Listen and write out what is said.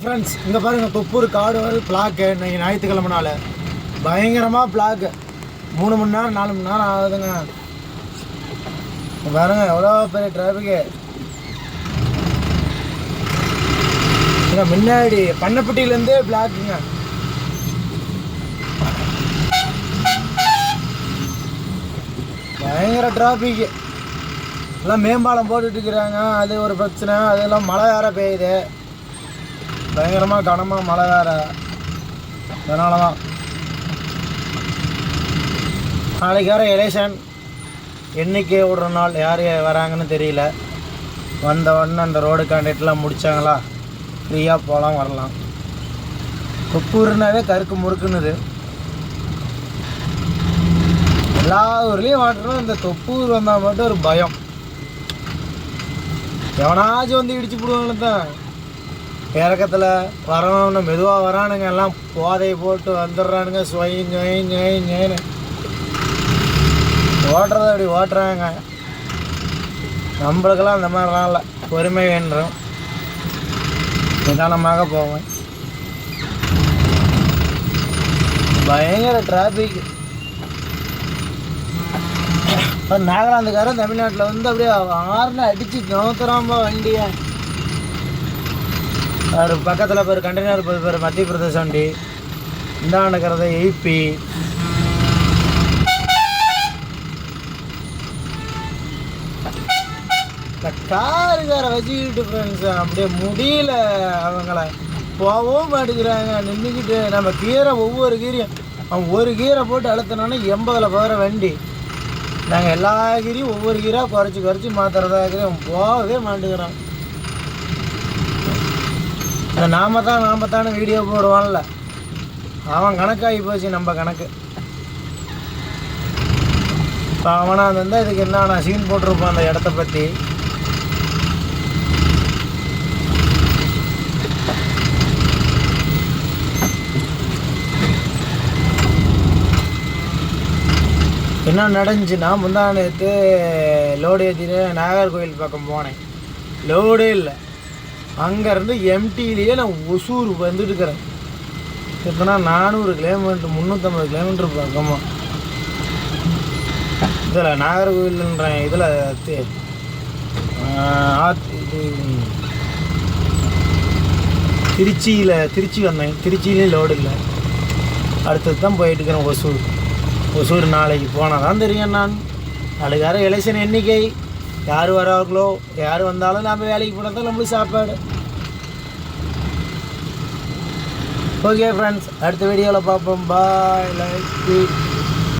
Friends இங்கே பாருங்கள் தொப்பூர் காடு வர பிளாக்கு இன்றைக்கி ஞாயிற்றுக்கிழமனால பயங்கரமாக பிளாக்கு 3 மணி நேரம் 4 மணி நேரம் ஆகுதுங்க. பாருங்க எவ்வளோ பெரிய டிராஃபிக்கு. இங்கே முன்னாடி பண்ணப்பட்டியிலேருந்தே பிளாக்குங்க. பயங்கர டிராஃபிக்கு. எல்லாம் மேம்பாலம் போட்டுட்டு இருக்கிறாங்க, அது ஒரு பிரச்சனை. அதெல்லாம் மழை வேற பெய்யுது, பயங்கரமாக கனமாக மழை வேற. அதனால தான் நாளைக்கு வேறு எலெக்ஷன். என்றைக்கு விடுற நாள் யார் வராங்கன்னு தெரியல. வந்த உடனே அந்த ரோடு கான்ட்ராக்ட்லாம் முடித்தாங்களா ஃப்ரீயாக போகலாம் வரலாம். தொப்பூர்னாவே கருக்கு முறுக்குன்னுது. எல்லா ஊர்லேயும் மாட்டணும், இந்த தொப்பூர் வந்தால் மட்டும் ஒரு பயம். எவனாச்சும் வந்து இடிச்சு போடுவாங்கன்னு தான். இறக்கத்தில் வரணும்னு மெதுவாக வரானுங்க, எல்லாம் போதை போட்டு வந்துடுறானுங்க. சொயின்னு ஓட்டுறத அப்படி ஓட்டுறாங்க. நம்மளுக்கெல்லாம் அந்த மாதிரிலாம் இல்லை, பொறுமை வேண்டும், நிதானமாக போவேன். பயங்கர டிராஃபிக். நாகாலாந்துக்காரன் தமிழ்நாட்டில் வந்து அப்படியே ஆறுன்னு அடித்து நோத்துறாம்பா வண்டியை. ஒரு பக்கத்தில் பேர் கண்டெய்னர் பேர் மத்திய பிரதேச வண்டி, இந்தாண்டுக்கிறத AP. இந்த காருக்கார வச்சுக்கிட்டு ஃப்ரெண்ட்ஸ் அப்படியே முடியல, அவங்கள போகவும் மாட்டேங்கிறாங்க. நின்றுக்கிட்டு நம்ம கீரை ஒவ்வொரு கீரையும் அவன் ஒரு கீரை போட்டு அழுத்தினோன்னா 80ல் போகிற வண்டி. நாங்கள் எல்லா கீரையும் ஒவ்வொரு கீராக குறைச்சி மாற்றுறதா இருக்கிறோம், போகவே மாட்டேங்கிறோம். நாம தான் வீடியோ போடுவான்ல, அவன் கணக்காகி போச்சு நம்ம கணக்கு. இப்போ அவனாக இருந்தால் இதுக்கு என்ன சீன் போட்டிருப்பான் அந்த இடத்த பற்றி. என்ன நடந்துச்சுன்னா, முந்தா நேற்று லோடு ஏற்றிட்டு நாகர்கோவில் பக்கம் போனேன், லோடே இல்லை. அங்கேருந்து எம்டிலேயே நான் ஒசூர் வந்துட்டு இருக்கிறேன். எத்தனா 400 கிலோமீட்டர் 350 கிலோமீட்டர் பக்கமாக. இதில் நாகர்கோவில்ன்றேன், இதில் இது திருச்சி வந்தேன். திருச்சியிலையும் லோடு இல்லை. அடுத்தது தான் போயிட்டு இருக்கிறேன் ஒசூர். நாளைக்கு போனால் தான் தெரியும். நாளைக்கு வேறு எலெக்ஷன் எண்ணிக்கை, யார் வராங்களோ யார் வந்தாலும் நம்ம வேலைக்கு போனால் தான் நம்மளுக்கு சாப்பாடு. ஓகே ஃப்ரெண்ட்ஸ், அடுத்த வீடியோவில் பார்ப்போம். பாய், லைக்.